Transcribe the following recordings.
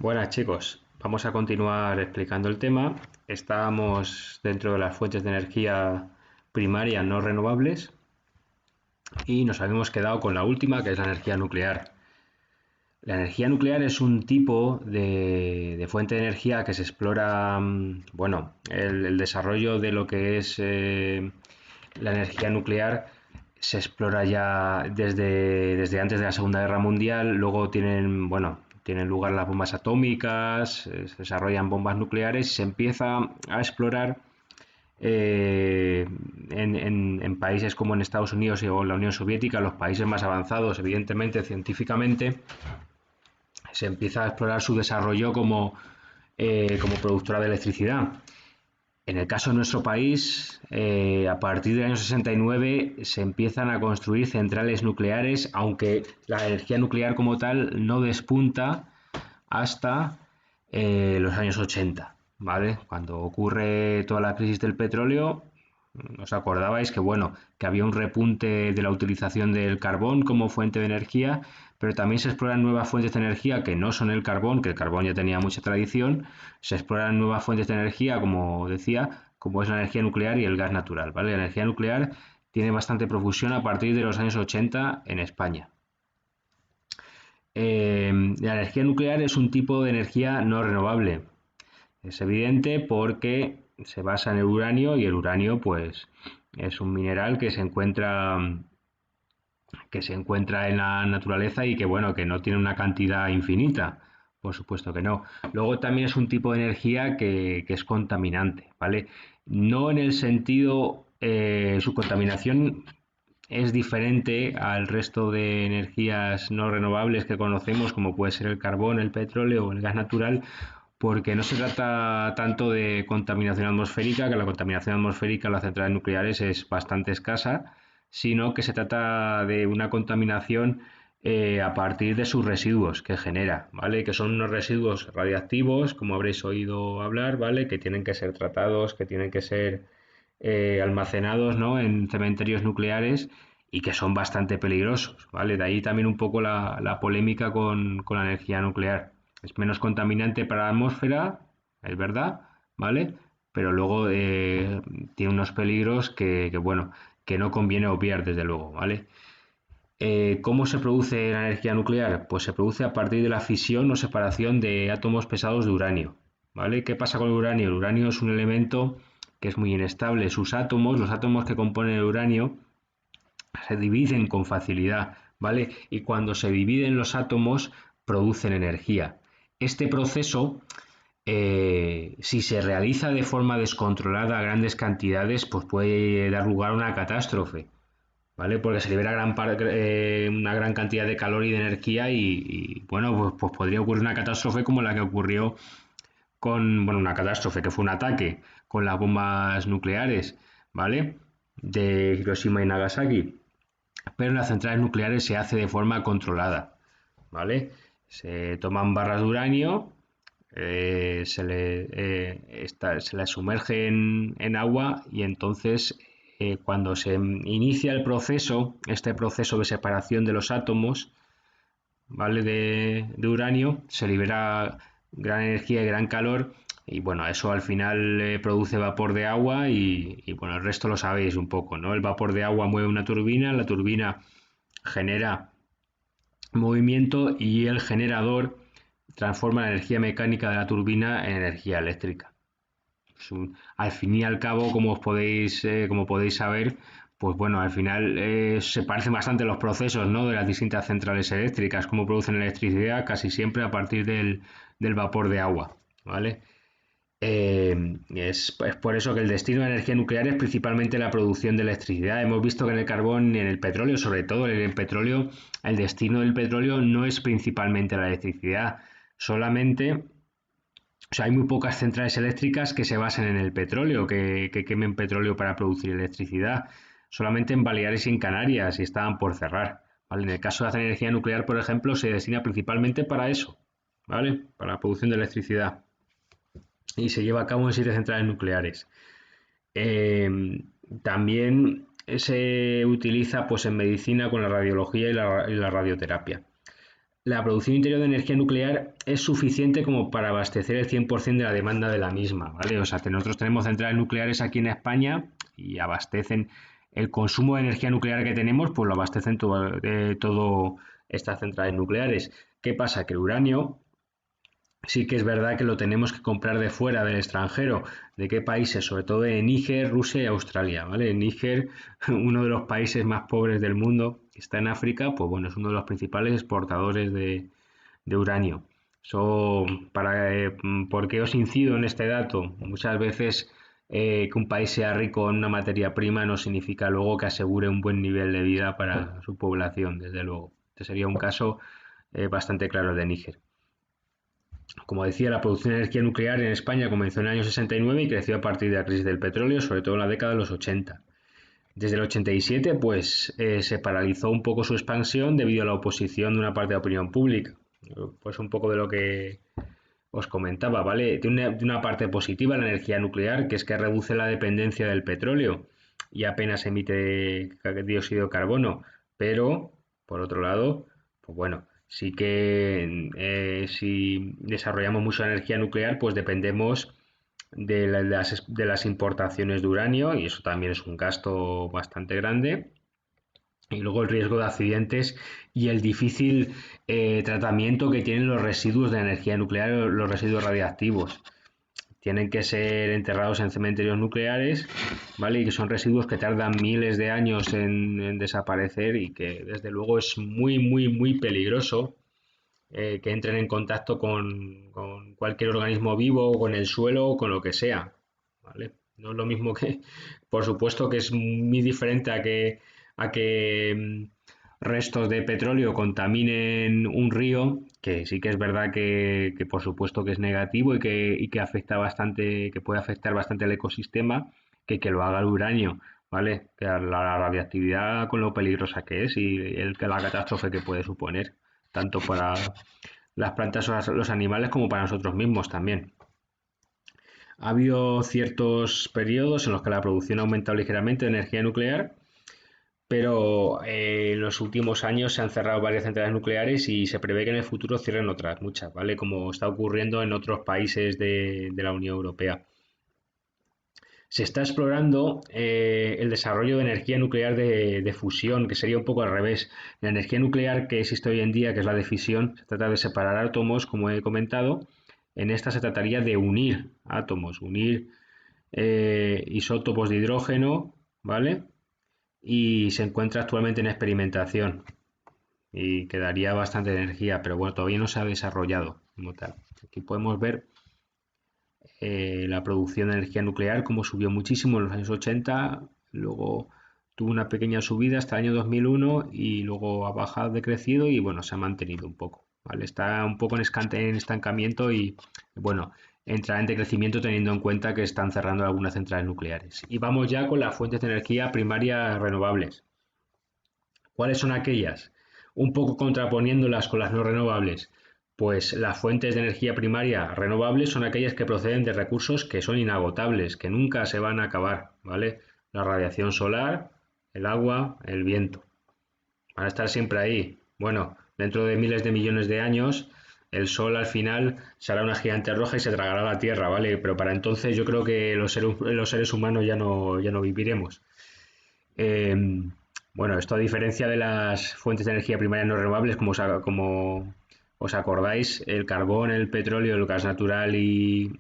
Buenas chicos, vamos a continuar explicando el tema. Estábamos dentro de las fuentes de energía primaria no renovables y nos habíamos quedado con la última, que es la energía nuclear. La energía nuclear es un tipo de fuente de energía que se explora, bueno, el desarrollo de lo que es la energía nuclear se explora ya desde antes de la Segunda Guerra Mundial. Luego tienen lugar las bombas atómicas, se desarrollan bombas nucleares y se empieza a explorar en países como en Estados Unidos o la Unión Soviética, los países más avanzados, evidentemente, científicamente, se empieza a explorar su desarrollo como productora de electricidad. En el caso de nuestro país, a partir del año 69 se empiezan a construir centrales nucleares, aunque la energía nuclear como tal no despunta hasta los años 80, ¿vale? Cuando ocurre toda la crisis del petróleo, os acordabais que bueno, que había un repunte de la utilización del carbón como fuente de energía, pero también se exploran nuevas fuentes de energía que no son el carbón, que el carbón ya tenía mucha tradición, se exploran nuevas fuentes de energía, como decía, como es la energía nuclear y el gas natural, ¿vale? La energía nuclear tiene bastante profusión a partir de los años 80 en España. La energía nuclear es un tipo de energía no renovable. Es evidente porque se basa en el uranio y el uranio pues es un mineral que se encuentra en la naturaleza y que bueno, que no tiene una cantidad infinita. Por supuesto que no. Luego también es un tipo de energía que es contaminante, ¿vale? No en el sentido, su contaminación es diferente al resto de energías no renovables que conocemos, como puede ser el carbón, el petróleo o el gas natural, porque no se trata tanto de contaminación atmosférica, que la contaminación atmosférica en las centrales nucleares es bastante escasa, sino que se trata de una contaminación a partir de sus residuos que genera, ¿vale? Que son unos residuos radiactivos, como habréis oído hablar, ¿vale? Que tienen que ser tratados, que tienen que ser almacenados, ¿no? En cementerios nucleares y que son bastante peligrosos, ¿vale? De ahí también un poco la polémica con la energía nuclear. Es menos contaminante para la atmósfera, es verdad, ¿vale? Pero luego tiene unos peligros bueno, que no conviene obviar, desde luego, ¿vale? ¿Cómo se produce la energía nuclear? Pues se produce a partir de la fisión o separación de átomos pesados de uranio, ¿vale? ¿Qué pasa con el uranio? El uranio es un elemento que es muy inestable. Sus átomos, los átomos que componen el uranio, se dividen con facilidad, ¿vale? Y cuando se dividen los átomos, producen energía. Este proceso, si se realiza de forma descontrolada a grandes cantidades, pues puede dar lugar a una catástrofe, ¿vale? Porque se libera una gran cantidad de calor y de energía bueno, pues podría ocurrir una catástrofe como la que ocurrió bueno, una catástrofe, que fue un ataque con las bombas nucleares, ¿vale? De Hiroshima y Nagasaki. Pero en las centrales nucleares se hace de forma controlada, ¿vale? Se toman barras de uranio, se las sumerge en agua y entonces cuando se inicia este proceso de separación de los átomos, ¿vale? De uranio, se libera gran energía y gran calor y bueno, eso al final produce vapor de agua bueno, el resto lo sabéis un poco, ¿no? El vapor de agua mueve una turbina, la turbina genera movimiento y el generador transforma la energía mecánica de la turbina en energía eléctrica. Al fin y al cabo, como podéis saber, pues bueno, al final se parecen bastante los procesos, ¿no? De las distintas centrales eléctricas, cómo producen electricidad casi siempre a partir del vapor de agua, ¿vale? Es por eso que el destino de la energía nuclear es principalmente la producción de electricidad. Hemos visto que en el carbón y en el petróleo, sobre todo en el petróleo, el destino del petróleo no es principalmente la electricidad. Solamente, o sea, hay muy pocas centrales eléctricas que se basen en el petróleo, que quemen petróleo para producir electricidad. Solamente en Baleares y en Canarias y estaban por cerrar, ¿vale? En el caso de la energía nuclear, por ejemplo, se destina principalmente para eso, ¿vale? Para la producción de electricidad y se lleva a cabo en 7 centrales nucleares. Eh, También se utiliza pues, en medicina con la radiología y la radioterapia. la producción interior de energía nuclear es suficiente como para abastecer el 100% de la demanda de la misma, ¿vale? O sea, nosotros tenemos centrales nucleares aquí en España y abastecen el consumo de energía nuclear que tenemos, pues lo abastecen todo estas centrales nucleares. ¿Qué pasa? Que el uranio sí que es verdad que lo tenemos que comprar de fuera, del extranjero. ¿De qué países? Sobre todo de Níger, Rusia y Australia, ¿vale? Níger, uno de los países más pobres del mundo, que está en África, pues bueno, es uno de los principales exportadores de uranio. So, ¿por qué os incido en este dato? Muchas veces que un país sea rico en una materia prima no significa luego que asegure un buen nivel de vida para su población, desde luego. Este sería un caso bastante claro de Níger. Como decía, la producción de energía nuclear en España comenzó en el año 69 y creció a partir de la crisis del petróleo, sobre todo en la década de los 80. Desde el 87, pues se paralizó un poco su expansión debido a la oposición de una parte de la opinión pública. Pues un poco de lo que os comentaba, ¿vale? Tiene una parte positiva la energía nuclear, que es que reduce la dependencia del petróleo y apenas emite dióxido de carbono, pero por otro lado, pues bueno, sí que si desarrollamos mucha energía nuclear, pues dependemos de las importaciones de uranio y eso también es un gasto bastante grande. Y luego el riesgo de accidentes y el difícil tratamiento que tienen los residuos de energía nuclear, los residuos radiactivos. Tienen que ser enterrados en cementerios nucleares, ¿vale? Y que son residuos que tardan miles de años en desaparecer y que desde luego es muy, muy, muy peligroso que entren en contacto con cualquier organismo vivo, con el suelo o con lo que sea, ¿vale? No es lo mismo que, por supuesto que es muy diferente a que restos de petróleo contaminen un río, que sí que es verdad que por supuesto que es negativo y que afecta bastante, que puede afectar bastante al ecosistema, que lo haga el uranio, ¿vale? Que la radiactividad con lo peligrosa que es y la catástrofe que puede suponer tanto para las plantas o los animales como para nosotros mismos también. Ha habido ciertos periodos en los que la producción ha aumentado ligeramente de energía nuclear, pero en los últimos años se han cerrado varias centrales nucleares y se prevé que en el futuro cierren otras muchas, ¿vale? Como está ocurriendo en otros países de la Unión Europea. Se está explorando el desarrollo de energía nuclear de fusión, que sería un poco al revés. La energía nuclear que existe hoy en día, que es la de fisión, se trata de separar átomos, como he comentado. En esta se trataría de unir átomos, unir isótopos de hidrógeno, ¿vale? Y se encuentra actualmente en experimentación y quedaría bastante energía, pero bueno, todavía no se ha desarrollado como tal. Aquí podemos ver la producción de energía nuclear, como subió muchísimo en los años 80, luego tuvo una pequeña subida hasta el año 2001 y luego ha bajado, decrecido y bueno, se ha mantenido un poco, ¿vale? Está un poco en estancamiento y bueno, entrará en decrecimiento teniendo en cuenta que están cerrando algunas centrales nucleares. Y vamos ya con las fuentes de energía primaria renovables. ¿Cuáles son aquellas? Un poco contraponiéndolas con las no renovables. Pues las fuentes de energía primaria renovables son aquellas que proceden de recursos que son inagotables, que nunca se van a acabar, ¿vale? La radiación solar, el agua, el viento. Van a estar siempre ahí. Bueno, dentro de miles de millones de años, el Sol al final será una gigante roja y se tragará la Tierra, ¿vale? Pero para entonces yo creo que los seres humanos ya no viviremos. Eh, bueno, esto a diferencia de las fuentes de energía primaria no renovables, como os acordáis, el carbón, el petróleo, el gas natural y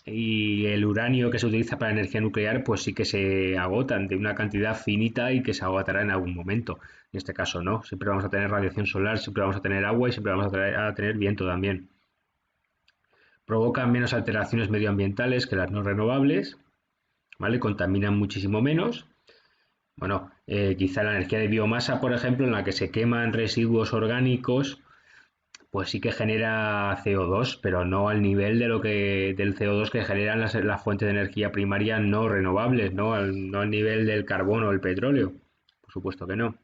el uranio que se utiliza para energía nuclear, pues sí que se agotan de una cantidad finita y que se agotará en algún momento. En este caso no, siempre vamos a tener radiación solar, siempre vamos a tener agua y siempre vamos a tener viento también. Provocan menos alteraciones medioambientales que las no renovables, ¿vale? Contaminan muchísimo menos. Bueno, quizá la energía de biomasa, por ejemplo, en la que se queman residuos orgánicos, pues sí que genera CO2, pero no al nivel del CO2 que generan las fuentes de energía primaria no renovables, no al nivel del carbón o el petróleo. Por supuesto que no.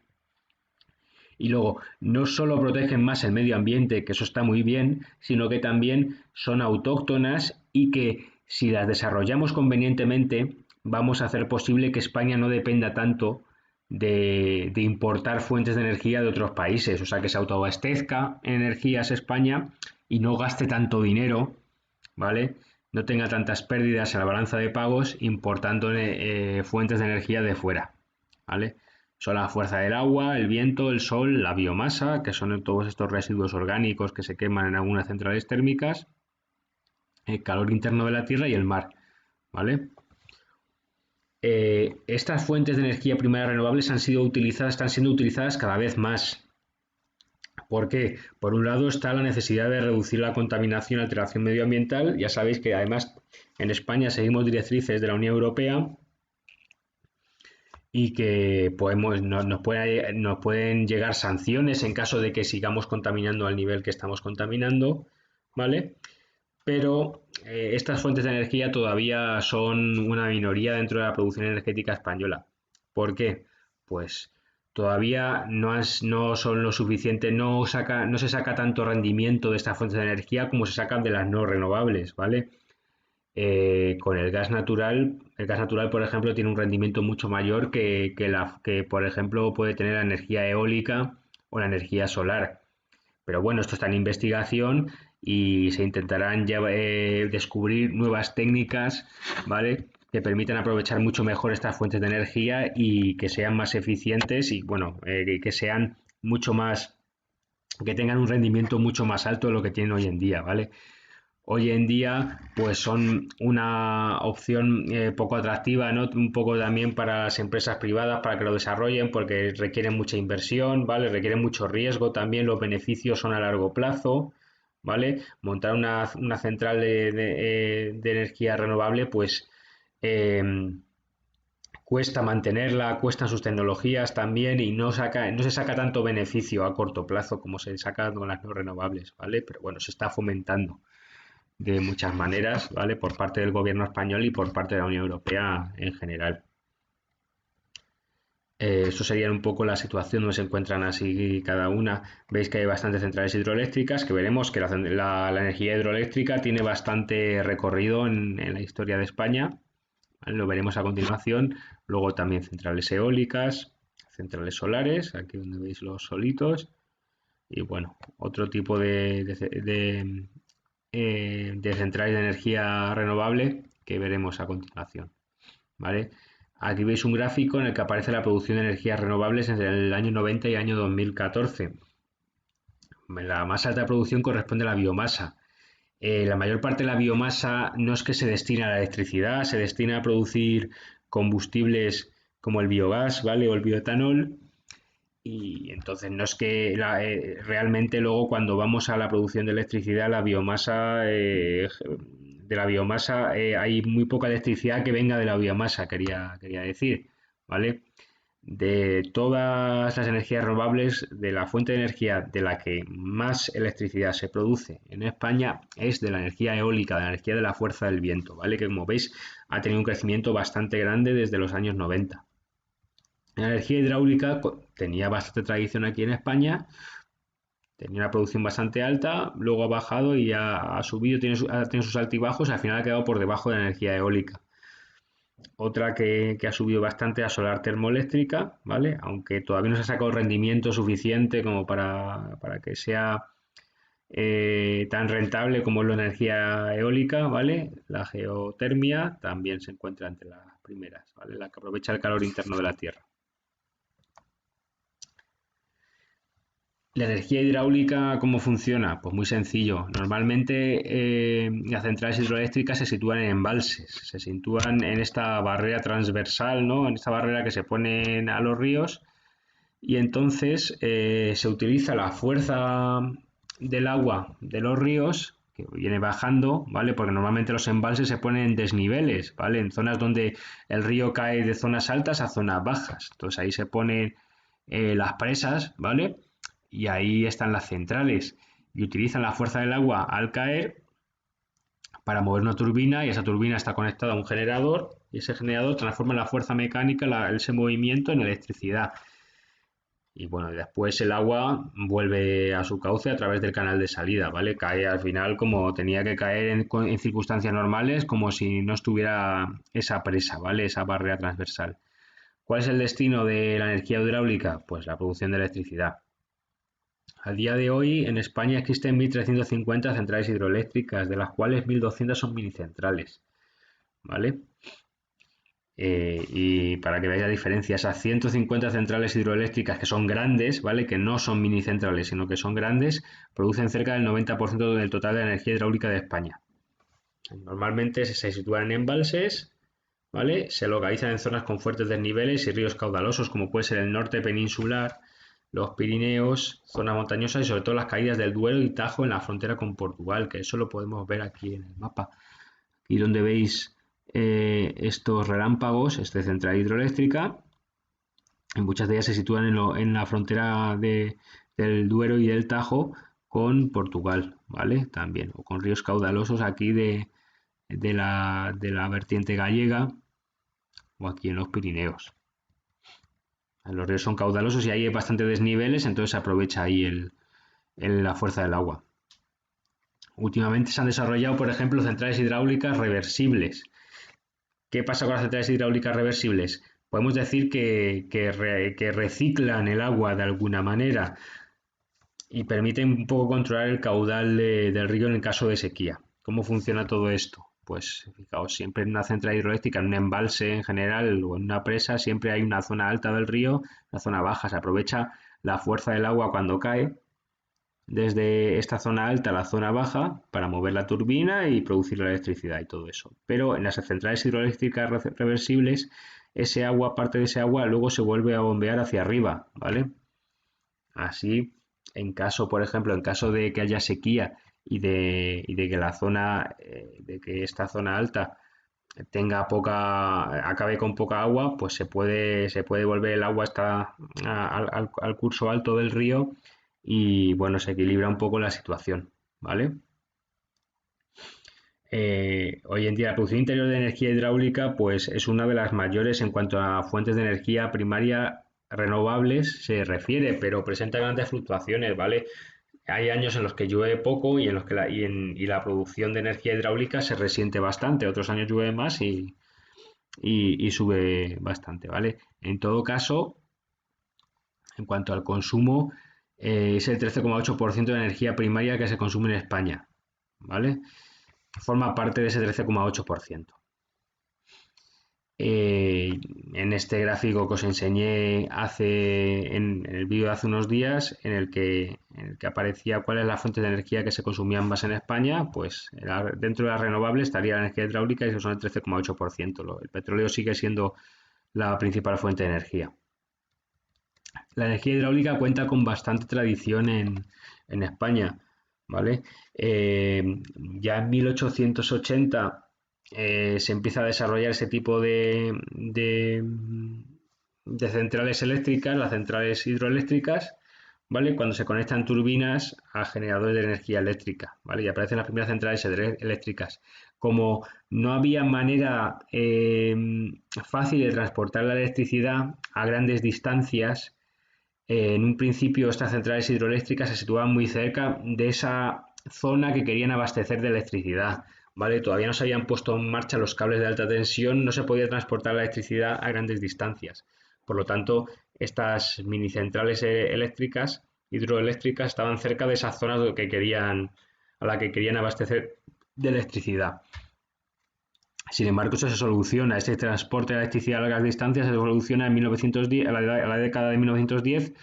Y luego, no solo protegen más el medio ambiente, que eso está muy bien, sino que también son autóctonas y que si las desarrollamos convenientemente, vamos a hacer posible que España no dependa tanto de importar fuentes de energía de otros países, o sea, que se autoabastezca en energías España y no gaste tanto dinero, ¿vale? No tenga tantas pérdidas en la balanza de pagos importando fuentes de energía de fuera, ¿vale? Son la fuerza del agua, el viento, el sol, la biomasa, que son todos estos residuos orgánicos que se queman en algunas centrales térmicas, el calor interno de la Tierra y el mar, ¿vale? Estas fuentes de energía primaria renovables están siendo utilizadas cada vez más. ¿Por qué? Por un lado está la necesidad de reducir la contaminación y alteración medioambiental. Ya sabéis que además en España seguimos directrices de la Unión Europea y que nos pueden llegar sanciones en caso de que sigamos contaminando al nivel que estamos contaminando, ¿vale? Pero estas fuentes de energía todavía son una minoría dentro de la producción energética española. ¿Por qué? Pues todavía no son lo suficiente, no se saca tanto rendimiento de estas fuentes de energía como se sacan de las no renovables, ¿vale? Con el gas natural, por ejemplo, tiene un rendimiento mucho mayor que, por ejemplo, puede tener la energía eólica o la energía solar. Pero bueno, esto está en investigación y se intentarán descubrir nuevas técnicas, ¿vale? Que permitan aprovechar mucho mejor estas fuentes de energía y que sean más eficientes y, bueno, que sean mucho más, que tengan un rendimiento mucho más alto de lo que tienen hoy en día, ¿vale? Hoy en día pues son una opción poco atractiva, ¿no? Un poco también para las empresas privadas para que lo desarrollen porque requieren mucha inversión, ¿vale? Requieren mucho riesgo también, los beneficios son a largo plazo, ¿vale? Montar una central de energía renovable pues eh, cuesta mantenerla, cuestan sus tecnologías también y no se saca tanto beneficio a corto plazo como se saca con las no renovables, ¿vale? Pero bueno, se está fomentando de muchas maneras, ¿vale? Por parte del gobierno español y por parte de la Unión Europea en general. Eso sería un poco la situación donde se encuentran así cada una. Veis que hay bastantes centrales hidroeléctricas, que veremos que la energía hidroeléctrica tiene bastante recorrido en la historia de España, ¿vale? Lo veremos a continuación. Luego también centrales eólicas, centrales solares, aquí donde veis los solitos, y bueno, otro tipo de centrales de energía renovable que veremos a continuación, ¿vale? Aquí veis un gráfico en el que aparece la producción de energías renovables entre el año 90 y el año 2014. La más alta producción corresponde a la biomasa. La mayor parte de la biomasa no es que se destine a la electricidad, se destina a producir combustibles como el biogás, ¿vale? O el bioetanol, y entonces no es que realmente luego cuando vamos a la producción de electricidad, de la biomasa hay muy poca electricidad que venga de la biomasa, quería decir, ¿vale? De todas las energías renovables, de la fuente de energía de la que más electricidad se produce en España es de la energía eólica, de la energía de la fuerza del viento, ¿vale? Que como veis ha tenido un crecimiento bastante grande desde los años 90. La energía hidráulica tenía bastante tradición aquí en España, tenía una producción bastante alta, luego ha bajado y ha subido, ha tenido sus altibajos y al final ha quedado por debajo de la energía eólica. Otra que ha subido bastante es la solar termoeléctrica, ¿vale? Aunque todavía no se ha sacado rendimiento suficiente como para que sea tan rentable como es la energía eólica, ¿vale? La geotermia también se encuentra entre las primeras, ¿vale? La que aprovecha el calor interno de la Tierra. La energía hidráulica, ¿cómo funciona? Pues muy sencillo. Normalmente las centrales hidroeléctricas se sitúan en embalses, se sitúan en esta barrera transversal, ¿no? En esta barrera que se ponen a los ríos y entonces se utiliza la fuerza del agua de los ríos que viene bajando, ¿vale? Porque normalmente los embalses se ponen en desniveles, ¿vale? En zonas donde el río cae de zonas altas a zonas bajas. Entonces ahí se ponen las presas, ¿vale? Y ahí están las centrales y utilizan la fuerza del agua al caer para mover una turbina y esa turbina está conectada a un generador y ese generador transforma la fuerza mecánica, ese movimiento en electricidad. Y bueno, después el agua vuelve a su cauce a través del canal de salida, ¿vale? Cae al final como tenía que caer en circunstancias normales, como si no estuviera esa presa, ¿vale? Esa barrera transversal. ¿Cuál es el destino de la energía hidráulica? Pues la producción de electricidad. A día de hoy en España existen 1.350 centrales hidroeléctricas, de las cuales 1.200 son minicentrales, ¿vale? Y para que veáis la diferencia, esas 150 centrales hidroeléctricas que son grandes, ¿vale? Que no son minicentrales, sino que son grandes, producen cerca del 90% del total de la energía hidráulica de España. Normalmente se sitúan en embalses, ¿vale? Se localizan en zonas con fuertes desniveles y ríos caudalosos, como puede ser el norte peninsular, los Pirineos, zonas montañosas y sobre todo las caídas del Duero y Tajo en la frontera con Portugal, que eso lo podemos ver aquí en el mapa. Aquí donde veis estos relámpagos, esta central hidroeléctrica, y muchas de ellas se sitúan en la frontera del Duero y del Tajo con Portugal, ¿vale? También, o con ríos caudalosos aquí de la vertiente gallega o aquí en los Pirineos. Los ríos son caudalosos y hay bastante desniveles, entonces se aprovecha ahí la fuerza del agua. Últimamente se han desarrollado, por ejemplo, centrales hidráulicas reversibles. ¿Qué pasa con las centrales hidráulicas reversibles? Podemos decir que reciclan el agua de alguna manera y permiten un poco controlar el caudal del río en el caso de sequía. ¿Cómo funciona todo esto? Pues fijaos, siempre en una central hidroeléctrica, en un embalse en general o en una presa, siempre hay una zona alta del río, una zona baja. Se aprovecha la fuerza del agua cuando cae desde esta zona alta a la zona baja para mover la turbina y producir la electricidad y todo eso. Pero en las centrales hidroeléctricas reversibles, ese agua, parte de ese agua, luego se vuelve a bombear hacia arriba, ¿vale? Así, por ejemplo, en caso de que haya sequía y de que de que esta zona alta acabe con poca agua, pues se puede volver el agua hasta al curso alto del río y bueno, se equilibra un poco la situación, ¿vale? Hoy en día la producción interior de energía hidráulica pues es una de las mayores en cuanto a fuentes de energía primaria renovables se refiere, pero presenta grandes fluctuaciones, ¿vale? Hay años en los que llueve poco y en los que la producción de energía hidráulica se resiente bastante, otros años llueve más y sube bastante, ¿vale? En todo caso, en cuanto al consumo, es el 13,8% de energía primaria que se consume en España, ¿vale? Forma parte de ese 13,8%. En este gráfico que os enseñé en el vídeo de hace unos días, en el que aparecía cuál es la fuente de energía que se consumían más en España, pues dentro de las renovables estaría la energía hidráulica y eso son el 13,8%. El petróleo sigue siendo la principal fuente de energía. La energía hidráulica cuenta con bastante tradición en España, ¿vale? Ya en 1880 se empieza a desarrollar ese tipo de centrales eléctricas, las centrales hidroeléctricas, ¿vale? Cuando se conectan turbinas a generadores de energía eléctrica, ¿vale? Y aparecen las primeras centrales eléctricas. Como no había manera fácil de transportar la electricidad a grandes distancias, en un principio estas centrales hidroeléctricas se situaban muy cerca de esa zona que querían abastecer de electricidad, ¿vale? Todavía no se habían puesto en marcha los cables de alta tensión, no se podía transportar la electricidad a grandes distancias. Por lo tanto, estas mini centrales eléctricas, hidroeléctricas, estaban cerca de esas zonas a la que querían abastecer de electricidad. Sin embargo, eso se soluciona, este transporte de electricidad a largas distancias se soluciona en 1910, a la década de 1910,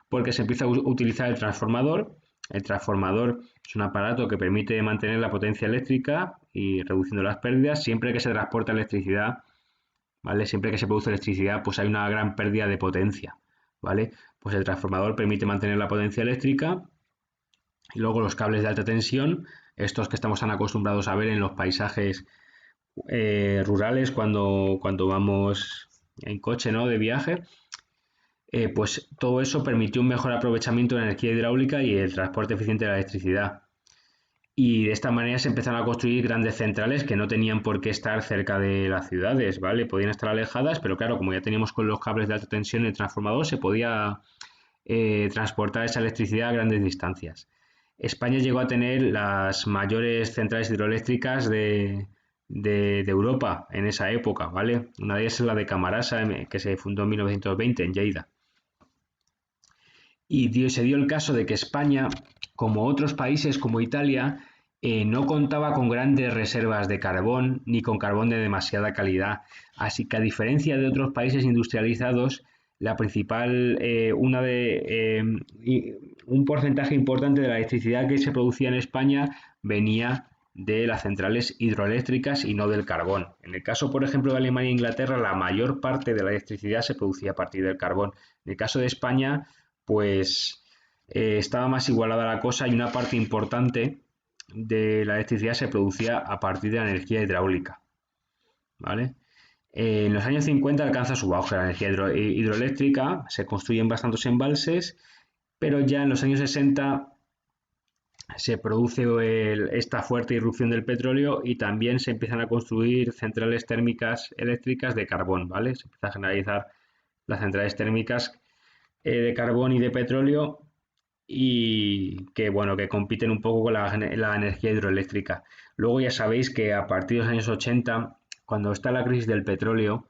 porque se empieza a utilizar el transformador. El transformador es un aparato que permite mantener la potencia eléctrica y reduciendo las pérdidas. Siempre que se transporta electricidad, ¿vale? Siempre que se produce electricidad, pues hay una gran pérdida de potencia, ¿vale? Pues el transformador permite mantener la potencia eléctrica y luego los cables de alta tensión, estos que estamos tan acostumbrados a ver en los paisajes rurales cuando vamos en coche, ¿no? De viaje, pues todo eso permitió un mejor aprovechamiento de la energía hidráulica y el transporte eficiente de la electricidad. Y de esta manera se empezaron a construir grandes centrales que no tenían por qué estar cerca de las ciudades, ¿vale? Podían estar alejadas, pero claro, como ya teníamos con los cables de alta tensión el transformador, se podía transportar esa electricidad a grandes distancias. España llegó a tener las mayores centrales hidroeléctricas de Europa en esa época, ¿vale? Una de ellas es la de Camarasa, que se fundó en 1920 en Lleida. Y se dio el caso de que España, como otros países como Italia, no contaba con grandes reservas de carbón ni con carbón de demasiada calidad. Así que a diferencia de otros países industrializados, la principal, un porcentaje importante de la electricidad que se producía en España venía de las centrales hidroeléctricas y no del carbón. En el caso, por ejemplo, de Alemania e Inglaterra, la mayor parte de la electricidad se producía a partir del carbón. En el caso de España, pues estaba más igualada la cosa y una parte importante de la electricidad se producía a partir de la energía hidráulica, ¿vale? En los años 50 alcanza su auge la energía hidroeléctrica, se construyen bastantes embalses, pero ya en los años 60 se produce esta fuerte irrupción del petróleo y también se empiezan a construir centrales térmicas eléctricas de carbón, ¿vale? Se empieza a generalizar las centrales térmicas de carbón y de petróleo y que bueno, que compiten un poco con la energía hidroeléctrica. Luego ya sabéis que a partir de los años 80, cuando está la crisis del petróleo,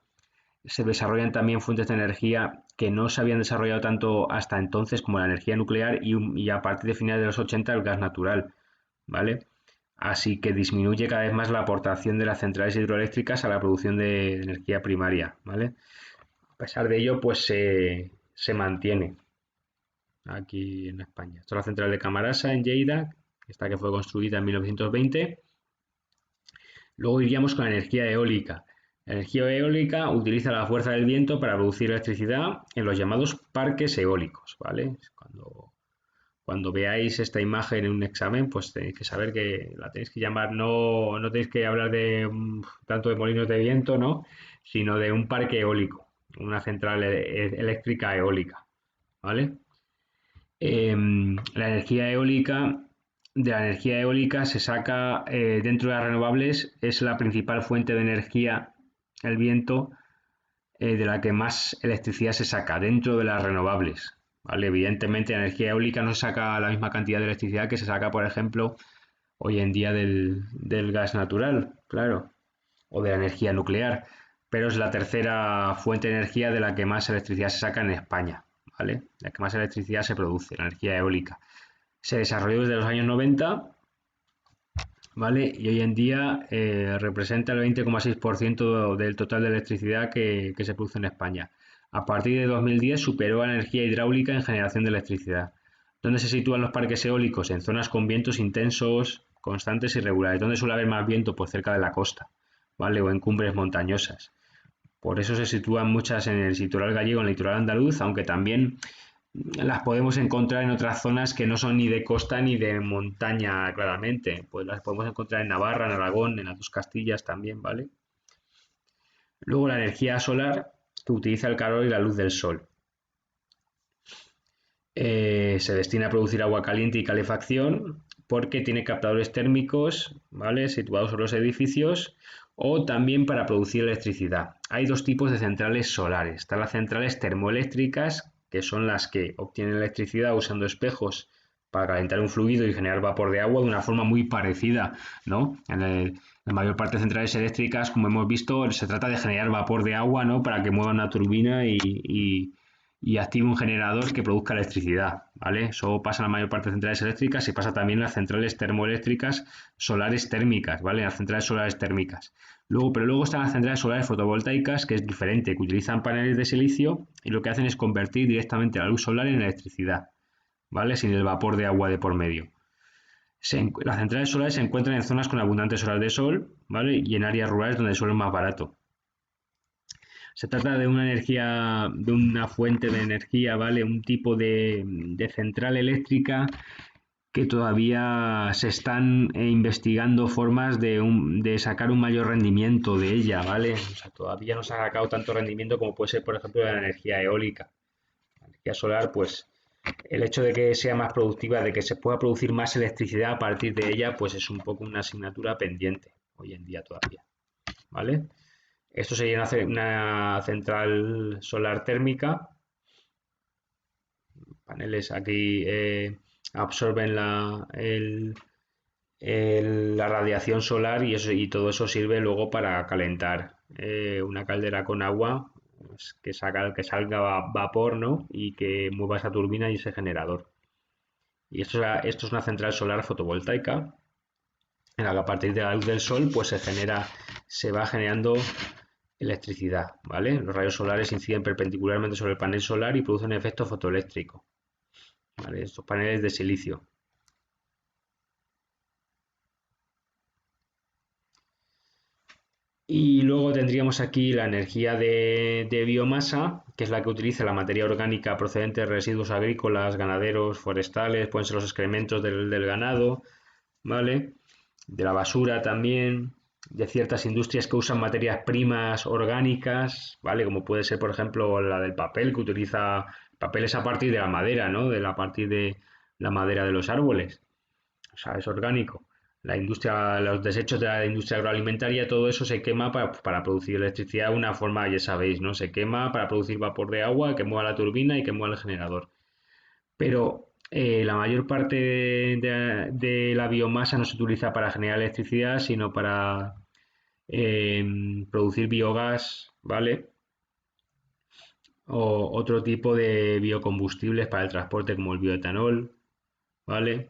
se desarrollan también fuentes de energía que no se habían desarrollado tanto hasta entonces como la energía nuclear y a partir de finales de los 80 el gas natural, ¿vale? Así que disminuye cada vez más la aportación de las centrales hidroeléctricas a la producción de energía primaria, ¿vale? A pesar de ello, pues se mantiene aquí en España. Esto es la central de Camarasa en Lleida, esta que fue construida en 1920. Luego iríamos con la energía eólica. La energía eólica utiliza la fuerza del viento para producir electricidad en los llamados parques eólicos, ¿vale? Cuando veáis esta imagen en un examen, pues tenéis que saber que la tenéis que llamar, no tenéis que hablar de tanto de molinos de viento, ¿no? Sino de un parque eólico, una central eléctrica eólica, ¿vale? La energía eólica, de la energía eólica se saca dentro de las renovables, es la principal fuente de energía, el viento, de la que más electricidad se saca dentro de las renovables. ¿Vale? Evidentemente, la energía eólica no se saca la misma cantidad de electricidad que se saca, por ejemplo, hoy en día del gas natural, claro, o de la energía nuclear, pero es la tercera fuente de energía de la que más electricidad se saca en España, ¿vale? La que más electricidad se produce, la energía eólica. Se desarrolló desde los años 90, ¿vale? Y hoy en día representa el 20,6% del total de electricidad que se produce en España. A partir de 2010 superó a la energía hidráulica en generación de electricidad. ¿Dónde se sitúan los parques eólicos? En zonas con vientos intensos, constantes y regulares. ¿Dónde suele haber más viento? Pues cerca de la costa, ¿vale? O en cumbres montañosas. Por eso se sitúan muchas en el litoral gallego, en el litoral andaluz, aunque también las podemos encontrar en otras zonas que no son ni de costa ni de montaña claramente. Pues las podemos encontrar en Navarra, en Aragón, en las dos Castillas también, ¿vale? Luego la energía solar, que utiliza el calor y la luz del sol. Se destina a producir agua caliente y calefacción porque tiene captadores térmicos, ¿vale? Situados sobre los edificios o también para producir electricidad. Hay dos tipos de centrales solares. Están las centrales termoeléctricas, que son las que obtienen electricidad usando espejos para calentar un fluido y generar vapor de agua de una forma muy parecida, ¿no? La mayor parte de centrales eléctricas, como hemos visto, se trata de generar vapor de agua, ¿no? Para que mueva una turbina y active un generador que produzca electricidad, ¿vale? Eso pasa en la mayor parte de centrales eléctricas y pasa también en las centrales termoeléctricas solares térmicas, ¿vale? En las centrales solares térmicas. Pero luego están las centrales solares fotovoltaicas, que es diferente, que utilizan paneles de silicio y lo que hacen es convertir directamente la luz solar en electricidad, ¿vale? Sin el vapor de agua de por medio. Las centrales solares se encuentran en zonas con abundantes horas de sol, ¿vale? Y en áreas rurales donde el sol es más barato. Se trata de una energía, de una fuente de energía, ¿vale? Un tipo de central eléctrica que todavía se están investigando formas de sacar un mayor rendimiento de ella, ¿vale? O sea, todavía no se ha sacado tanto rendimiento como puede ser, por ejemplo, de la energía eólica. La energía solar, pues el hecho de que sea más productiva, de que se pueda producir más electricidad a partir de ella, pues es un poco una asignatura pendiente hoy en día todavía, ¿vale? Esto sería una central solar térmica. Paneles aquí absorben la radiación solar y, eso, y todo eso sirve luego para calentar una caldera con agua pues, que salga vapor, ¿no? Y que mueva esa turbina y ese generador. Y esto es una central solar fotovoltaica en la que a partir de la luz del sol pues se va generando electricidad, ¿vale? Los rayos solares inciden perpendicularmente sobre el panel solar y producen un efecto fotoeléctrico, ¿vale? Estos paneles de silicio. Y luego tendríamos aquí la energía de biomasa, que es la que utiliza la materia orgánica procedente de residuos agrícolas, ganaderos, forestales, pueden ser los excrementos del ganado, ¿vale? De la basura también, de ciertas industrias que usan materias primas orgánicas, ¿vale? Como puede ser, por ejemplo, la del papel, que utiliza papeles a partir de la madera, ¿no? A partir de la madera de los árboles. O sea, es orgánico. La industria, los desechos de la industria agroalimentaria, todo eso se quema para producir electricidad de una forma, ya sabéis, ¿no? Se quema para producir vapor de agua que mueva la turbina y que mueva el generador. Pero la mayor parte de la biomasa no se utiliza para generar electricidad, sino para producir biogás, ¿vale? O otro tipo de biocombustibles para el transporte, como el bioetanol, ¿vale?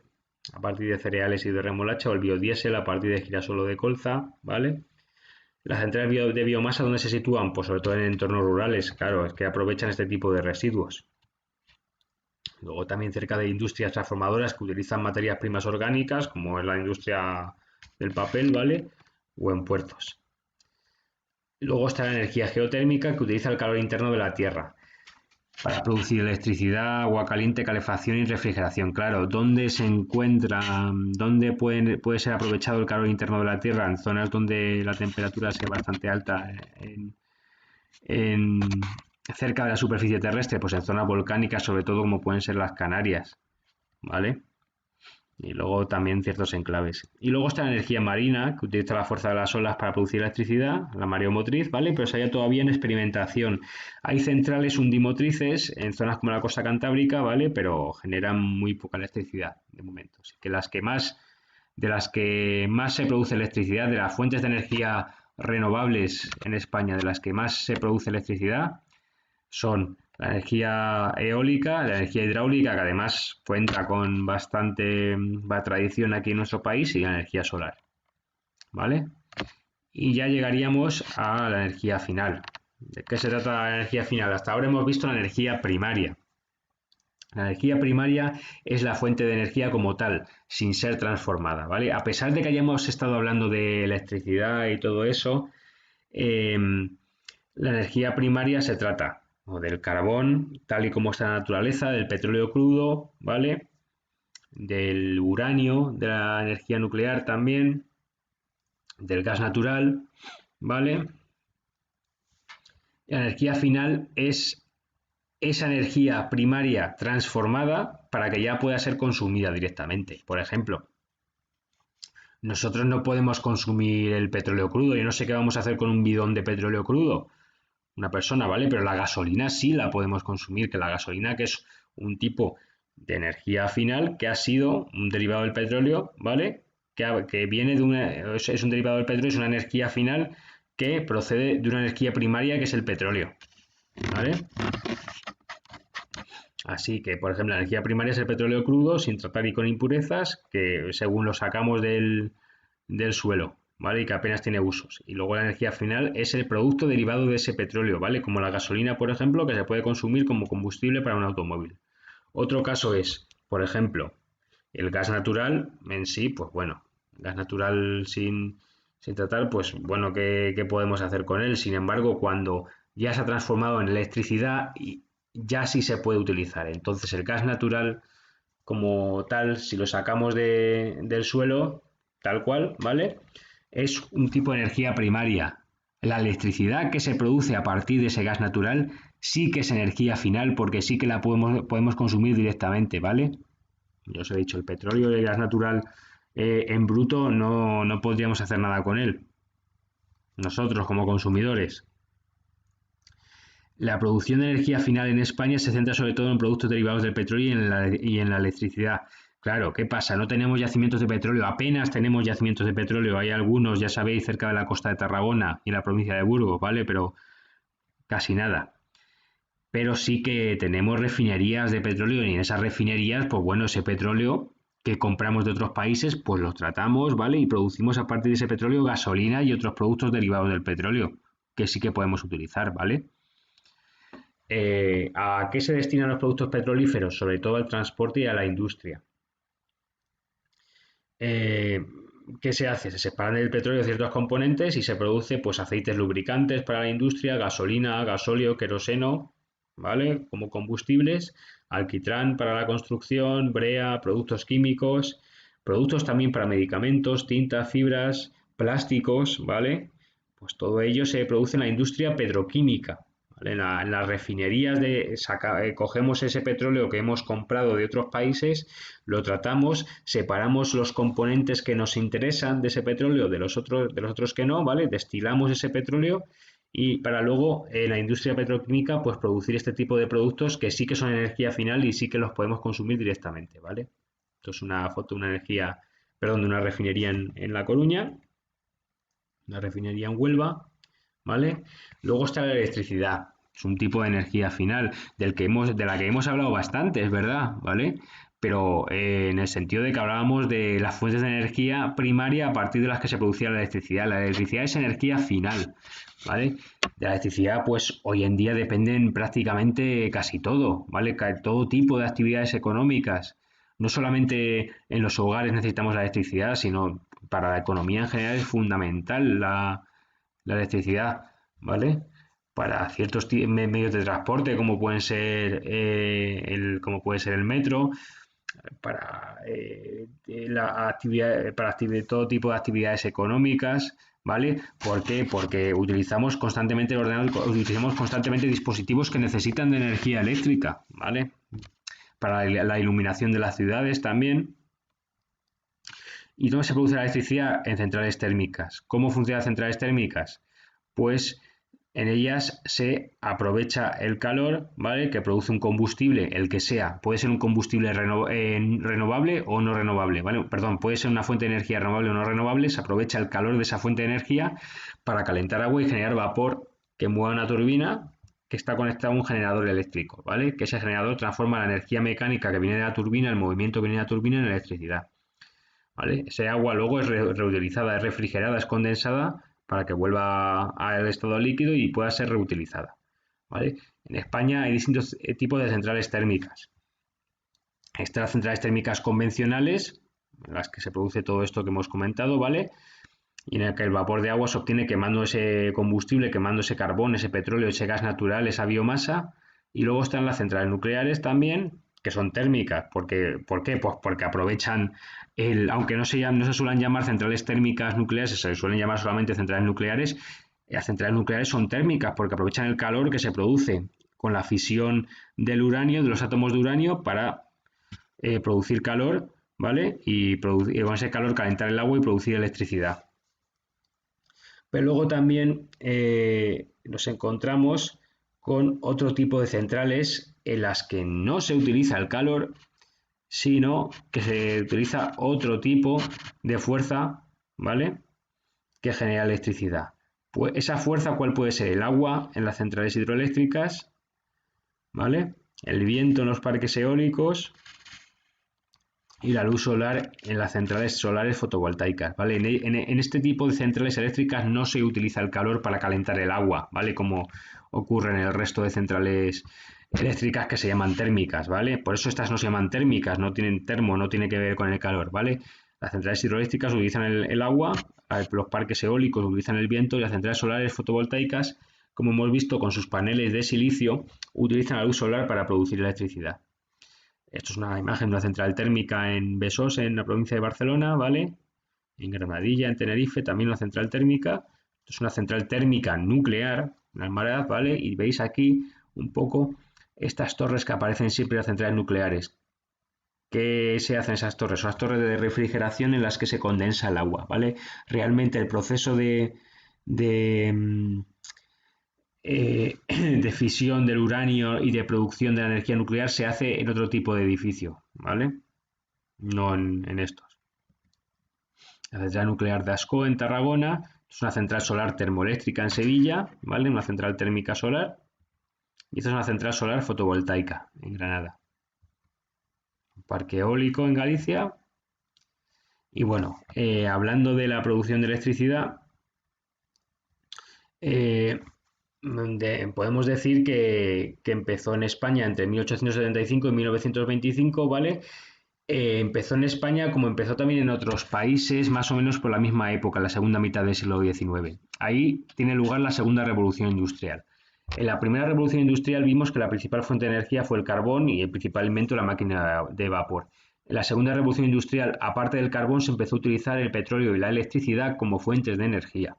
A partir de cereales y de remolacha, o el biodiesel a partir de girasol o de colza, ¿vale? Las centrales de biomasa, ¿dónde se sitúan? Pues sobre todo en entornos rurales, claro, es que aprovechan este tipo de residuos. Luego también cerca de industrias transformadoras que utilizan materias primas orgánicas, como es la industria del papel, ¿vale? O en puertos. Luego está la energía geotérmica que utiliza el calor interno de la Tierra para producir electricidad, agua caliente, calefacción y refrigeración. Claro, ¿dónde se encuentra, dónde puede ser aprovechado el calor interno de la Tierra? En zonas donde la temperatura sea bastante alta, en- cerca de la superficie terrestre, pues en zonas volcánicas, sobre todo como pueden ser las Canarias, ¿vale? Y luego también ciertos enclaves. Y luego está la energía marina, que utiliza la fuerza de las olas para producir electricidad, la mareomotriz, ¿vale? Pero se halla todavía en experimentación. Hay centrales undimotrices en zonas como la costa cantábrica, ¿vale? Pero generan muy poca electricidad de momento. Así que de las que más se produce electricidad, de las fuentes de energía renovables en España, de las que más se produce electricidad, son la energía eólica, la energía hidráulica, que además cuenta con bastante tradición aquí en nuestro país, y la energía solar, ¿vale? Y ya llegaríamos a la energía final. ¿De qué se trata la energía final? Hasta ahora hemos visto la energía primaria. La energía primaria es la fuente de energía como tal, sin ser transformada, ¿vale? A pesar de que hayamos estado hablando de electricidad y todo eso, eh, la energía primaria se trata o del carbón, tal y como está en la naturaleza, del petróleo crudo, ¿vale? Del uranio, de la energía nuclear también, del gas natural, ¿vale? La energía final es esa energía primaria transformada para que ya pueda ser consumida directamente. Por ejemplo, nosotros no podemos consumir el petróleo crudo. Yo no sé qué vamos a hacer con un bidón de petróleo crudo. Una persona, ¿vale? Pero la gasolina sí la podemos consumir, que la gasolina que es un tipo de energía final que ha sido un derivado del petróleo, ¿vale? Que viene de es un derivado del petróleo, es una energía final que procede de una energía primaria que es el petróleo, ¿vale? Así que, por ejemplo, la energía primaria es el petróleo crudo sin tratar y con impurezas, que según lo sacamos del suelo, ¿vale? Y que apenas tiene usos. Y luego la energía final es el producto derivado de ese petróleo, ¿vale? Como la gasolina, por ejemplo, que se puede consumir como combustible para un automóvil. Otro caso es, por ejemplo, el gas natural en sí, pues bueno, gas natural sin tratar, pues bueno, ¿qué podemos hacer con él? Sin embargo, cuando ya se ha transformado en electricidad, ya sí se puede utilizar. Entonces, el gas natural como tal, si lo sacamos del suelo, tal cual, ¿vale? Es un tipo de energía primaria. La electricidad que se produce a partir de ese gas natural sí que es energía final porque sí que la podemos consumir directamente, ¿vale? Yo os he dicho, el petróleo y el gas natural en bruto no podríamos hacer nada con él, nosotros como consumidores. La producción de energía final en España se centra sobre todo en productos derivados del petróleo y en la electricidad. Claro, ¿qué pasa? No tenemos yacimientos de petróleo, apenas tenemos yacimientos de petróleo. Hay algunos, ya sabéis, cerca de la costa de Tarragona y en la provincia de Burgos, ¿vale? Pero casi nada. Pero sí que tenemos refinerías de petróleo y en esas refinerías, pues bueno, ese petróleo que compramos de otros países, pues los tratamos, ¿vale? Y producimos a partir de ese petróleo gasolina y otros productos derivados del petróleo, que sí que podemos utilizar, ¿vale? ¿A qué se destinan los productos petrolíferos? Sobre todo al transporte y a la industria. Eh, ¿Qué se hace? Se separan del petróleo ciertos componentes y se produce pues aceites lubricantes para la industria, gasolina, gasóleo, queroseno, ¿vale? Como combustibles, alquitrán para la construcción, brea, productos químicos, productos también para medicamentos, tinta, fibras, plásticos, ¿vale? Pues todo ello se produce en la industria petroquímica, ¿vale? En las refinerías cogemos ese petróleo que hemos comprado de otros países, lo tratamos, separamos los componentes que nos interesan de ese petróleo de los otros que no, ¿vale? Destilamos ese petróleo y para luego en la industria petroquímica pues producir este tipo de productos que sí que son energía final y sí que los podemos consumir directamente, ¿vale? Esto es una foto de una energía, perdón, de una refinería en La Coruña, una refinería en Huelva, ¿vale? Luego está la electricidad, es un tipo de energía final de la que hemos hablado bastante, es verdad, ¿vale? Pero en el sentido de que hablábamos de las fuentes de energía primaria a partir de las que se producía la electricidad. La electricidad es energía final, ¿vale? De la electricidad, pues hoy en día dependen prácticamente casi todo, ¿vale? Todo tipo de actividades económicas. No solamente en los hogares necesitamos la electricidad, sino para la economía en general es fundamental la electricidad, ¿vale? Para ciertos medios de transporte, como pueden ser como puede ser el metro, para la actividad, todo tipo de actividades económicas, ¿vale? ¿Por qué? Porque utilizamos constantemente el ordenador, utilizamos constantemente dispositivos que necesitan de energía eléctrica, ¿vale? Para la iluminación de las ciudades también. ¿Y dónde se produce la electricidad? En centrales térmicas. ¿Cómo funcionan las centrales térmicas? Pues en ellas se aprovecha el calor, ¿vale? Que produce un combustible, el que sea. Puede ser un combustible renovable o no renovable, ¿vale? Perdón, puede ser una fuente de energía renovable o no renovable. Se aprovecha el calor de esa fuente de energía para calentar agua y generar vapor que mueva una turbina que está conectada a un generador eléctrico, ¿vale? Que ese generador transforma la energía mecánica que viene de la turbina, el movimiento que viene de la turbina en electricidad. ¿Vale? Ese agua luego es reutilizada, es refrigerada, es condensada para que vuelva al estado líquido y pueda ser reutilizada. ¿Vale? En España hay distintos tipos de centrales térmicas. Están las centrales térmicas convencionales, en las que se produce todo esto que hemos comentado, ¿vale? Y en el que el vapor de agua se obtiene quemando ese combustible, quemando ese carbón, ese petróleo, ese gas natural, esa biomasa. Y luego están las centrales nucleares también, que son térmicas. ¿Por qué? Pues porque aprovechan aunque no se suelen llamar centrales térmicas nucleares, se suelen llamar solamente centrales nucleares. Las centrales nucleares son térmicas porque aprovechan el calor que se produce con la fisión del uranio, de los átomos de uranio, para producir calor, ¿vale? Y con ese calor calentar el agua y producir electricidad. Pero luego también nos encontramos con otro tipo de centrales en las que no se utiliza el calor, sino que se utiliza otro tipo de fuerza, ¿vale? Que genera electricidad. Pues esa fuerza, ¿cuál puede ser? El agua en las centrales hidroeléctricas, ¿vale? El viento en los parques eólicos y la luz solar en las centrales solares fotovoltaicas, ¿vale? En este tipo de centrales eléctricas no se utiliza el calor para calentar el agua, ¿vale? Como ocurre en el resto de centrales eléctricas que se llaman térmicas, ¿vale? Por eso estas no se llaman térmicas, no tienen termo, no tiene que ver con el calor, ¿vale? Las centrales hidroeléctricas utilizan el agua, los parques eólicos utilizan el viento y las centrales solares fotovoltaicas, como hemos visto con sus paneles de silicio, utilizan la luz solar para producir electricidad. Esto es una imagen de una central térmica en Besós, en la provincia de Barcelona, ¿vale? En Granadilla, en Tenerife, también una central térmica. Esto es una central térmica nuclear, en Almaraz, ¿vale? Y veis aquí un poco estas torres que aparecen siempre en las centrales nucleares. ¿Qué se hacen esas torres? Son las torres de refrigeración en las que se condensa el agua, ¿vale? Realmente el proceso de de fisión del uranio y de producción de la energía nuclear se hace en otro tipo de edificio, ¿vale? no en estos. La central nuclear de Ascó en Tarragona es una central solar termoeléctrica en Sevilla, ¿vale? Una central térmica solar. Y esta es una central solar fotovoltaica en Granada. Un parque eólico en Galicia. Y bueno, hablando de la producción de electricidad, eh, podemos decir que empezó en España entre 1875 y 1925, ¿vale? Empezó en España como empezó también en otros países, más o menos por la misma época, la segunda mitad del siglo XIX. Ahí tiene lugar la segunda revolución industrial. En la primera revolución industrial vimos que la principal fuente de energía fue el carbón y principalmente la máquina de vapor. En la segunda revolución industrial, aparte del carbón, se empezó a utilizar el petróleo y la electricidad como fuentes de energía.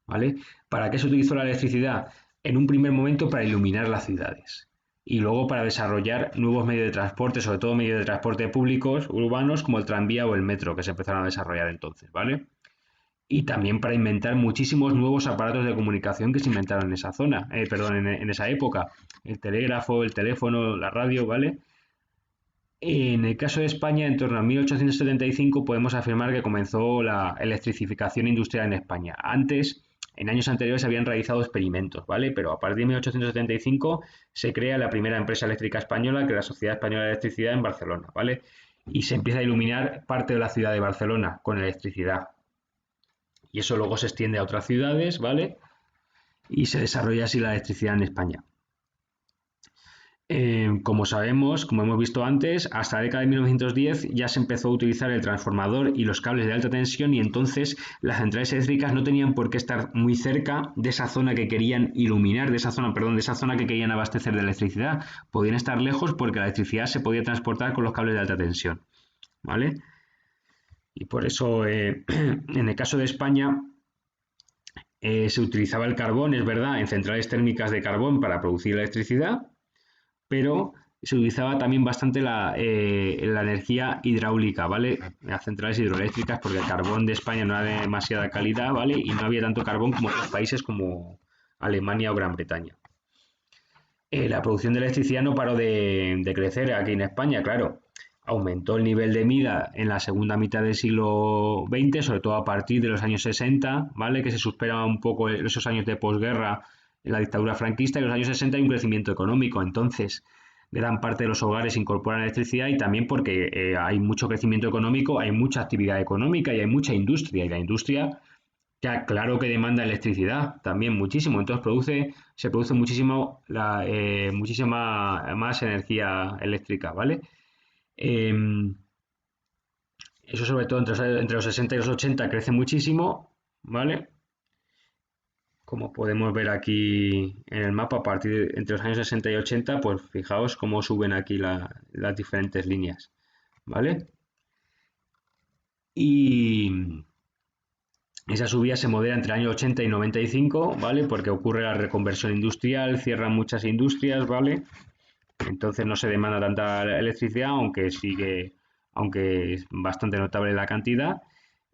¿Vale? ¿Para qué se utilizó la electricidad? En un primer momento para iluminar las ciudades y luego para desarrollar nuevos medios de transporte, sobre todo medios de transporte públicos urbanos como el tranvía o el metro que se empezaron a desarrollar entonces, ¿vale? Y también para inventar muchísimos nuevos aparatos de comunicación que se inventaron en esa zona, perdón, en esa época. El telégrafo, el teléfono, la radio, ¿vale? En el caso de España, en torno a 1875 podemos afirmar que comenzó la electrificación industrial en España. Antes, en años anteriores, se habían realizado experimentos, ¿vale? Pero a partir de 1875 se crea la primera empresa eléctrica española, que es la Sociedad Española de Electricidad en Barcelona, ¿vale? Y se empieza a iluminar parte de la ciudad de Barcelona con electricidad. Y eso luego se extiende a otras ciudades, ¿vale? Y se desarrolla así la electricidad en España. Como sabemos, como hemos visto antes, hasta la década de 1910 ya se empezó a utilizar el transformador y los cables de alta tensión y entonces las centrales eléctricas no tenían por qué estar muy cerca de esa zona que querían iluminar, de esa zona, perdón, de esa zona que querían abastecer de electricidad. Podían estar lejos porque la electricidad se podía transportar con los cables de alta tensión, ¿vale? Y por eso, en el caso de España, se utilizaba el carbón, es verdad, en centrales térmicas de carbón para producir electricidad, pero se utilizaba también bastante la energía hidráulica, ¿vale? Las centrales hidroeléctricas, porque el carbón de España no era de demasiada calidad, ¿vale? Y no había tanto carbón como otros países como Alemania o Gran Bretaña. La producción de electricidad no paró de crecer aquí en España, claro. Aumentó el nivel de vida en la segunda mitad del siglo XX, sobre todo a partir de los años 60, ¿vale? Que se supera un poco esos años de posguerra en la dictadura franquista y en los años 60 hay un crecimiento económico. Entonces, gran parte de los hogares incorporan electricidad y también porque hay mucho crecimiento económico, hay mucha actividad económica y hay mucha industria. Y la industria, ya claro que demanda electricidad también muchísimo. Entonces se produce muchísima más energía eléctrica, ¿vale? Eh, Eso sobre todo entre los 60 y los 80 crece muchísimo, ¿vale? Como podemos ver aquí en el mapa, a partir entre los años 60 y 80, pues fijaos cómo suben aquí las diferentes líneas, ¿vale? Y esa subida se modera entre el año 80 y 95, ¿vale? Porque ocurre la reconversión industrial, cierran muchas industrias, ¿vale? Entonces no se demanda tanta electricidad, aunque es bastante notable la cantidad.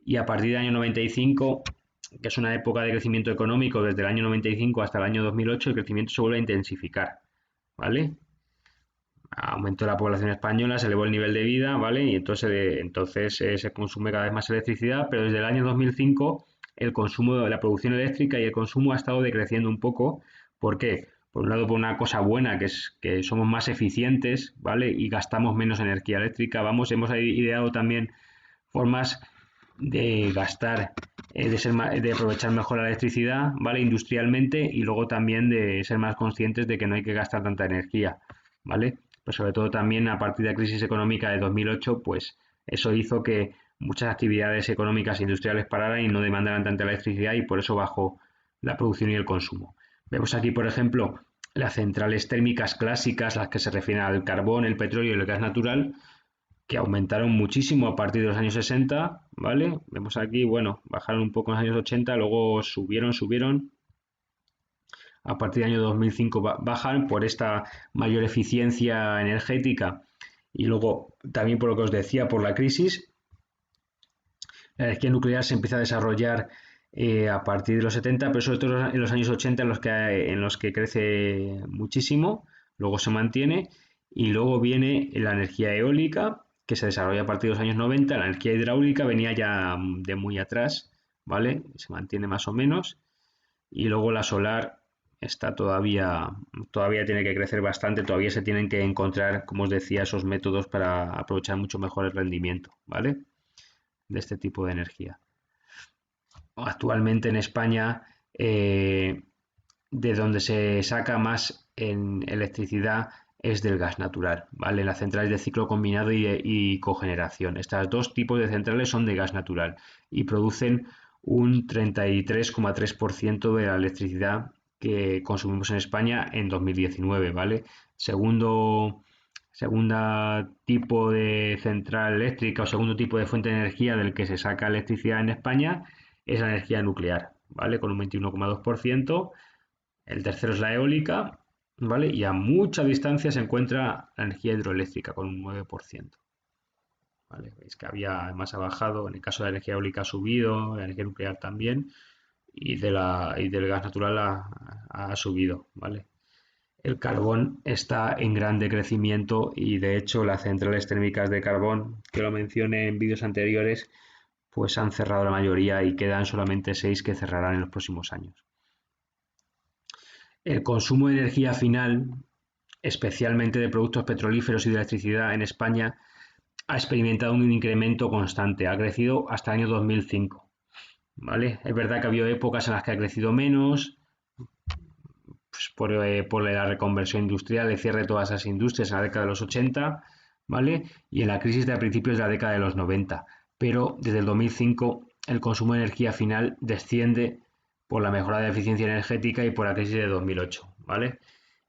Y a partir del año 95, que es una época de crecimiento económico desde el año 95 hasta el año 2008, el crecimiento se vuelve a intensificar, ¿vale? Aumentó la población española, se elevó el nivel de vida, ¿vale? Y entonces se consume cada vez más electricidad, pero desde el año 2005 el consumo, la producción eléctrica y el consumo ha estado decreciendo un poco. ¿Por qué? Por un lado, por una cosa buena, que es que somos más eficientes, ¿vale? Y gastamos menos energía eléctrica. Hemos ideado también formas de gastar, de aprovechar mejor la electricidad, ¿vale? Industrialmente y luego también de ser más conscientes de que no hay que gastar tanta energía, ¿vale? Pues sobre todo también a partir de la crisis económica de 2008, pues eso hizo que muchas actividades económicas e industriales pararan y no demandaran tanta electricidad y por eso bajó la producción y el consumo. Vemos aquí, por ejemplo, las centrales térmicas clásicas, las que se refieren al carbón, el petróleo y el gas natural, que aumentaron muchísimo a partir de los años 60, ¿vale? Vemos aquí, bueno, bajaron un poco en los años 80, luego subieron, a partir del año 2005 bajan por esta mayor eficiencia energética y luego también por lo que os decía, por la crisis. La energía nuclear se empieza a desarrollar a partir de los 70, pero sobre todo en los años 80 en los que crece muchísimo, luego se mantiene y luego viene la energía eólica que se desarrolla a partir de los años 90. La energía hidráulica venía ya de muy atrás, ¿vale? Se mantiene más o menos. Y luego la solar está todavía tiene que crecer bastante, todavía se tienen que encontrar, como os decía, esos métodos para aprovechar mucho mejor el rendimiento, ¿vale? De este tipo de energía. Actualmente en España, de donde se saca más en electricidad es del gas natural, ¿vale? Las centrales de ciclo combinado y cogeneración. Estos dos tipos de centrales son de gas natural y producen un 33,3% de la electricidad que consumimos en España en 2019, ¿vale? Segunda tipo de central eléctrica o segundo tipo de fuente de energía del que se saca electricidad en España es la energía nuclear, ¿vale? Con un 21,2%. El tercero es la eólica, ¿vale? Y a mucha distancia se encuentra la energía hidroeléctrica con un 9%. ¿Vale? Veis que además ha bajado, en el caso de la energía eólica ha subido, la energía nuclear también, y del gas natural ha subido, ¿vale? El carbón está en gran decrecimiento y de hecho las centrales térmicas de carbón, que lo mencioné en vídeos anteriores, pues han cerrado la mayoría y quedan solamente 6 que cerrarán en los próximos años. El consumo de energía final, especialmente de productos petrolíferos y de electricidad en España, ha experimentado un incremento constante, ha crecido hasta el año 2005. ¿Vale? Es verdad que ha habido épocas en las que ha crecido menos, pues por la reconversión industrial, el cierre de todas esas industrias en la década de los 80, ¿vale? Y en la crisis de principios de la década de los 90. Pero desde el 2005 el consumo de energía final desciende por la mejora de la eficiencia energética y por la crisis de 2008, ¿vale?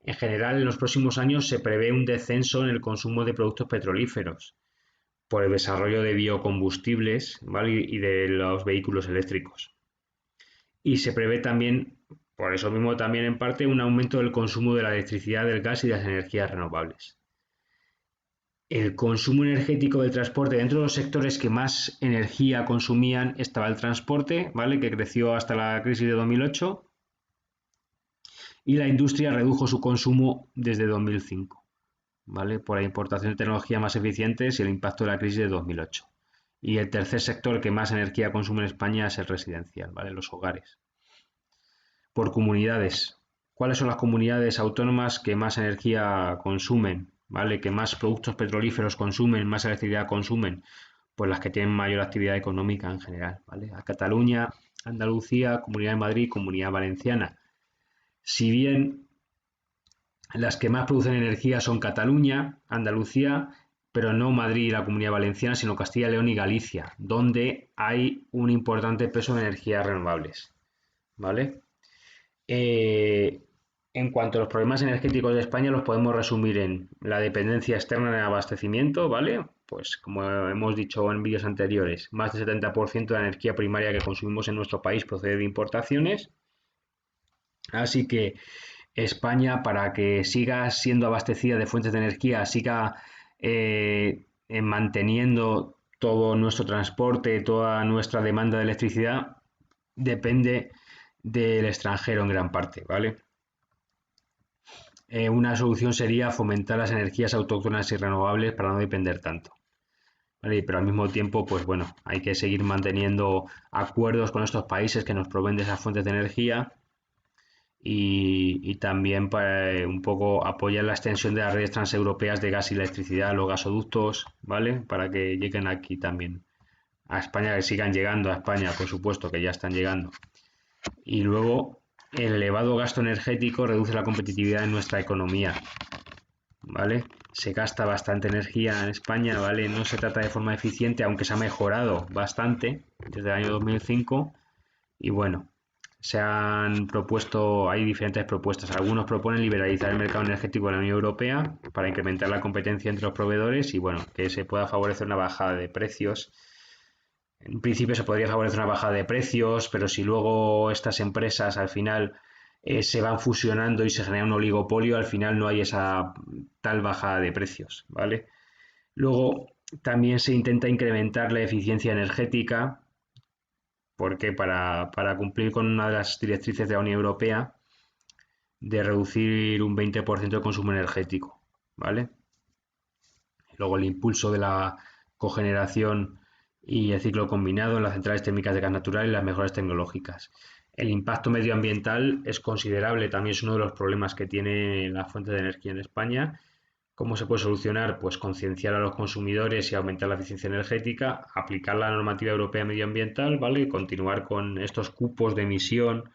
En general, en los próximos años se prevé un descenso en el consumo de productos petrolíferos por el desarrollo de biocombustibles, ¿vale? Y de los vehículos eléctricos. Y se prevé también, por eso mismo también en parte, un aumento del consumo de la electricidad, del gas y de las energías renovables. El consumo energético del transporte, dentro de los sectores que más energía consumían estaba el transporte, ¿vale? Que creció hasta la crisis de 2008, y la industria redujo su consumo desde 2005, ¿vale? Por la importación de tecnologías más eficientes y el impacto de la crisis de 2008. Y el tercer sector que más energía consume en España es el residencial, ¿vale? Los hogares. Por comunidades. ¿Cuáles son las comunidades autónomas que más energía consumen? ¿Vale? Que más productos petrolíferos consumen, más electricidad consumen. Pues las que tienen mayor actividad económica en general, ¿vale? A Cataluña, Andalucía, Comunidad de Madrid, Comunidad Valenciana. Si bien las que más producen energía son Cataluña, Andalucía, pero no Madrid y la Comunidad Valenciana, sino Castilla, León y Galicia, donde hay un importante peso de energías renovables, ¿vale? Eh, en cuanto a los problemas energéticos de España, los podemos resumir en la dependencia externa en el abastecimiento, ¿vale? Pues como hemos dicho en vídeos anteriores, más del 70% de la energía primaria que consumimos en nuestro país procede de importaciones. Así que España, para que siga siendo abastecida de fuentes de energía, siga manteniendo todo nuestro transporte, toda nuestra demanda de electricidad, depende del extranjero en gran parte, ¿vale? Una solución sería fomentar las energías autóctonas y renovables para no depender tanto, ¿vale? Pero al mismo tiempo, pues bueno, hay que seguir manteniendo acuerdos con estos países que nos proveen de esas fuentes de energía y también para un poco apoyar la extensión de las redes transeuropeas de gas y electricidad, los gasoductos, ¿vale? Para que lleguen aquí también a España, que sigan llegando a España, por supuesto, que ya están llegando. Y luego, el elevado gasto energético reduce la competitividad en nuestra economía, ¿vale? Se gasta bastante energía en España, ¿vale? No se trata de forma eficiente, aunque se ha mejorado bastante desde el año 2005. Y bueno, se han propuesto, hay diferentes propuestas. Algunos proponen liberalizar el mercado energético de la Unión Europea para incrementar la competencia entre los proveedores y bueno, que se pueda favorecer una bajada de precios. En principio se podría favorecer una bajada de precios, pero si luego estas empresas al final se van fusionando y se genera un oligopolio, al final no hay esa tal bajada de precios, ¿vale? Luego también se intenta incrementar la eficiencia energética, porque para cumplir con una de las directrices de la Unión Europea de reducir un 20% el consumo energético, ¿vale? Luego el impulso de la cogeneración y el ciclo combinado en las centrales térmicas de gas natural y las mejoras tecnológicas. El impacto medioambiental es considerable, también es uno de los problemas que tiene la fuente de energía en España. ¿Cómo se puede solucionar? Pues concienciar a los consumidores y aumentar la eficiencia energética, aplicar la normativa europea medioambiental, ¿vale? Y continuar con estos cupos de emisión,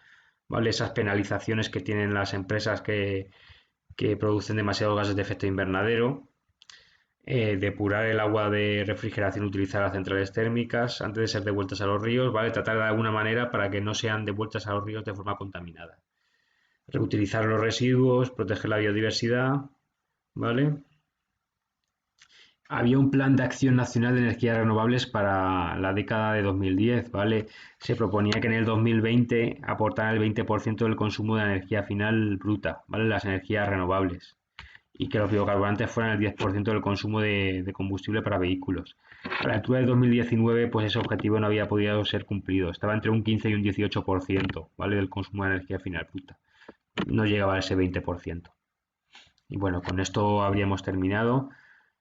¿vale? Esas penalizaciones que tienen las empresas que producen demasiados gases de efecto invernadero, depurar el agua de refrigeración, utilizar las centrales térmicas antes de ser devueltas a los ríos, ¿vale? Tratar de alguna manera para que no sean devueltas a los ríos de forma contaminada. Reutilizar los residuos, proteger la biodiversidad, ¿vale? Había un plan de acción nacional de energías renovables para la década de 2010, ¿vale? Se proponía que en el 2020 aportaran el 20% del consumo de energía final bruta, ¿vale? Las energías renovables. Y que los biocarburantes fueran el 10% del consumo de combustible para vehículos. A la altura de 2019, pues ese objetivo no había podido ser cumplido. Estaba entre un 15 y un 18%, ¿vale? Del consumo de energía final bruta. No llegaba a ese 20%. Y bueno, con esto habríamos terminado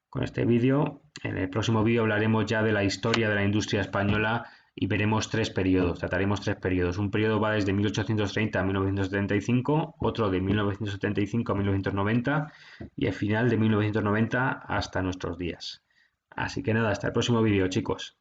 con este vídeo. En el próximo vídeo hablaremos ya de la historia de la industria española y veremos tres periodos, trataremos tres periodos. Un periodo va desde 1830 a 1975, otro de 1975 a 1990 y el final de 1990 hasta nuestros días. Así que nada, hasta el próximo vídeo, chicos.